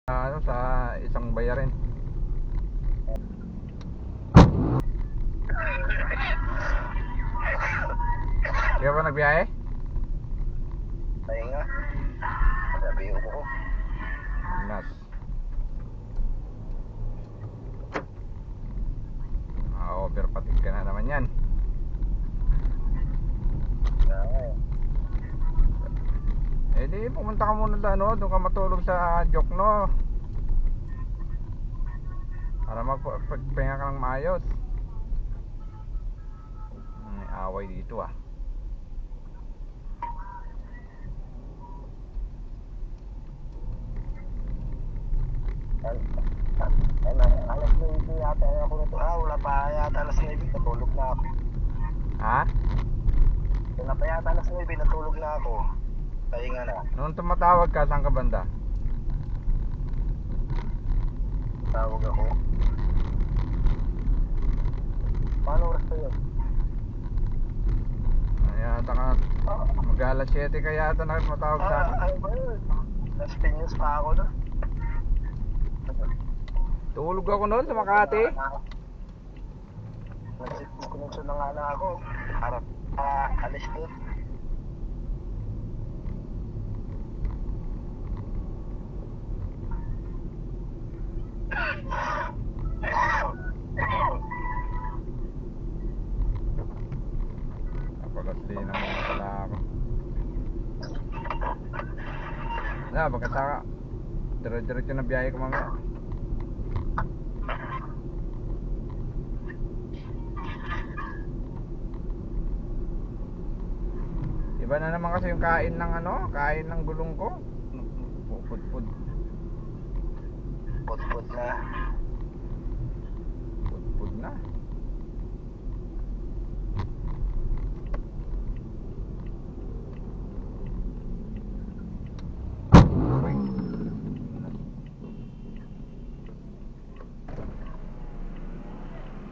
Ano, sa isang bayarin. Kaya ba nagbiyahe? Ay nga. Sabi ko. Nas. Overpatig ka na naman yan. Eh di pumunta ka muna sa ano, doon ka matulog sa Jokno. Para magpahinga ka ng maayos. May away dito ah. Alas 9 yata ako nito. Wala pa yata alas 9. Natulog na ako. Ha? Wala pa yata alas 9. Natulog na ako. Pahinga na. Noon tumatawag ka, saan ka banda? Tawag ako. Paano oras pa yun? Yata ka, mag-alas 7 ka yata na matawag sa akin. Ay ba yun? Nasa news pa ako na. Tulog ako noon sa Makati. Nag-connection na nga na ako. Para alis doon. Napagaslina muna pala ako. Pagkataka dire-diretso na biyahe ko mamaya. Iba na naman kasi yung kain ng ano, kain ng gulong ko. Pupud-pud. Put na. Pud na.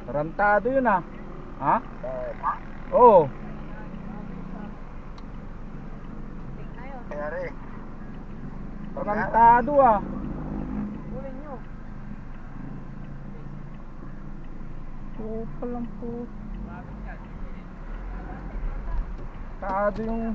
Tarantado yun ah. Ha? Oo. Kaya Tarantado ah. kunin nyo. Kupal lang po. Tarantado yung